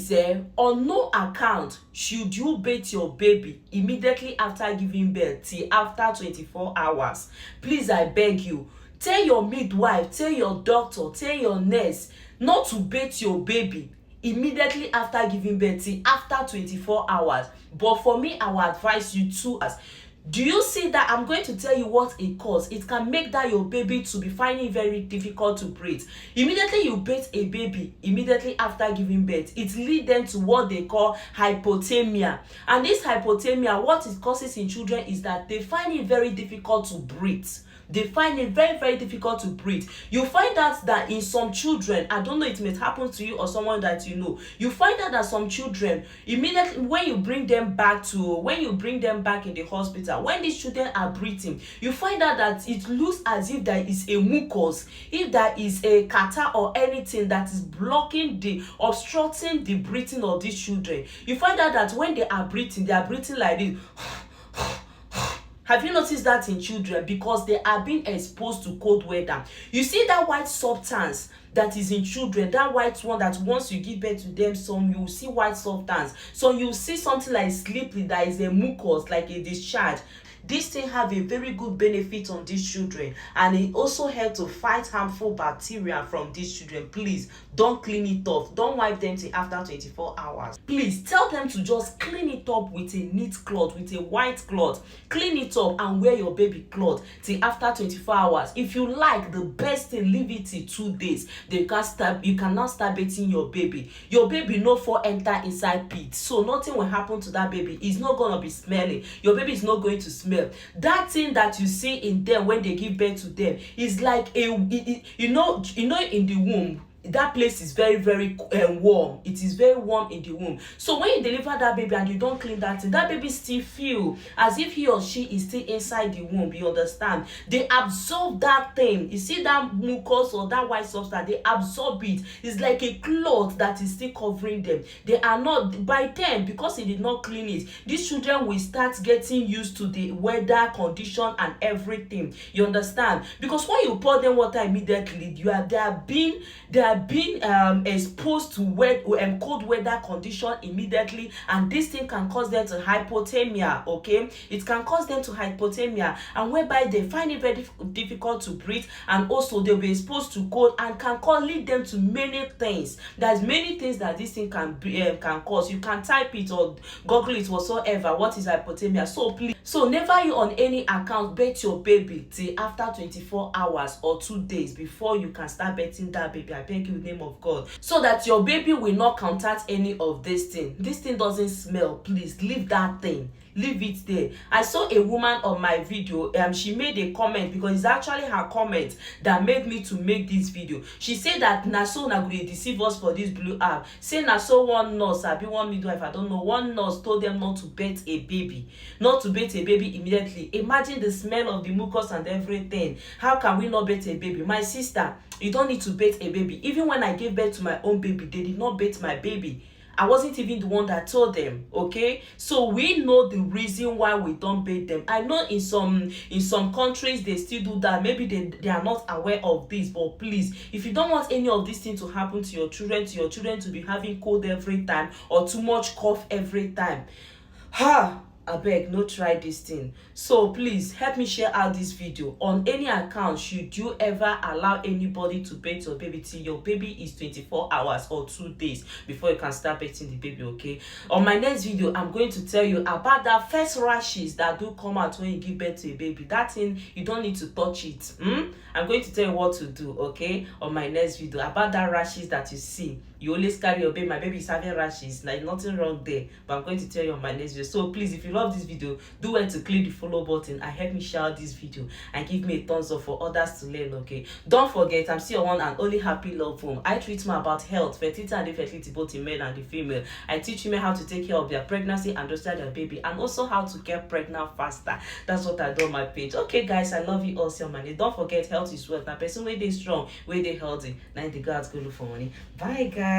Please, on no account should you bathe your baby immediately after giving birth till after 24 hours. Please, I beg you, tell your midwife, tell your doctor, tell your nurse not to bathe your baby immediately after giving birth till after 24 hours. But for me, I will advise you to as do you see that I'm going to tell you what it causes? It can make that your baby to be finding very difficult to breathe. Immediately you bathe a baby immediately after giving birth, it leads them to what they call hypothermia. And this hypothermia, what it causes in children is that they find it very difficult to breathe. They find it very, very difficult to breathe. You find out that in some children, I don't know, it may happen to you or someone that you know, you find out that some children, immediately when you bring them back in the hospital, when these children are breathing, you find out that it looks as if there is a mucus, if there is a catarrh or anything that is obstructing the breathing of these children. You find out that when they are breathing like this. Have you noticed that in children? Because they are being exposed to cold weather. You see that white substance that is in children, that white one that once you give birth to them, some you will see white substance. So you see something like slippery, that is a mucus, like a discharge. This thing have a very good benefit on these children, and it also helps to fight harmful bacteria from these children. Please don't clean it off. Don't wipe them till after 24 hours. Please tell them to just clean it up with a neat cloth, with a white cloth. Clean it up and wear your baby cloth till after 24 hours. If you like, the best thing, leave it till 2 days. You cannot start bathing your baby. Your baby no for enter inside pit, so nothing will happen to that baby. It's not gonna be smelling. Your baby is not going to smell. That thing that you see in them when they give birth to them is like you know in the womb, that place is very, very warm. It is very warm in the womb. So when you deliver that baby and you don't clean that thing, that baby still feel as if he or she is still inside the womb. You understand? They absorb that thing. You see that mucus or that white substance, they absorb it. It's like a cloth that is still covering them. They are not, by then, because he did not clean it, these children will start getting used to the weather condition and everything. You understand? Because when you pour them water immediately, they are being exposed to cold weather condition immediately, and this thing can cause them to hypothermia. Okay, it can cause them to hypothermia, and whereby they find it very difficult to breathe, and also they'll be exposed to cold and can lead them to many things. There's many things that this thing can cause. You can type it or google it whatsoever. What is hypothermia? So please, never you on any account bathe your baby till after 24 hours or 2 days before you can start bathing that baby. I beg you in the name of God, so that your baby will not contact any of this thing. This thing doesn't smell. Please leave that thing. Leave it there. I saw a woman on my video. She made a comment, because it's actually her comment that made me to make this video. She said that Naso na go dey deceive us for this blue app. Say Naso one nurse, one midwife, I don't know, one nurse told them not to bathe a baby, immediately. Imagine the smell of the mucus and everything. How can we not bathe a baby? My sister, you don't need to bathe a baby. Even when I gave birth to my own baby, they did not bathe my baby. I wasn't even the one that told them. Okay, so we know the reason why we don't bathe them. I know in some countries they still do that. Maybe they are not aware of this. But please, if you don't want any of these things to happen to your children to be having cold every time or too much cough every time, abeg no try this thing. So please help me share out this video. On any account, should you ever allow anybody to bathe your baby till your baby is 24 hours or 2 days before you can start bathing the baby? Okay, on my next video I'm going to tell you about that first rashes that do come out when you give birth to a baby. That thing, you don't need to touch it. I'm going to tell you what to do, okay, on my next video, about that rashes that you see. You always carry your baby. My baby is having rashes, like nothing wrong there, but I'm going to tell you on my next video. So please, if you love this video, do well to click the follow button and help me share this video and give me a thumbs up for others to learn. Okay, don't forget, I'm still one and only happy love home. I treat more about health, fertility and infertility, both in men and the female. I teach women how to take care of their pregnancy and understand their baby, and also how to get pregnant faster. That's what I do on my page. Okay guys, I love you all. See you on my name. Don't forget, health is wealth. Now person where they strong, where they healthy, now the gods go look for money. Bye guys.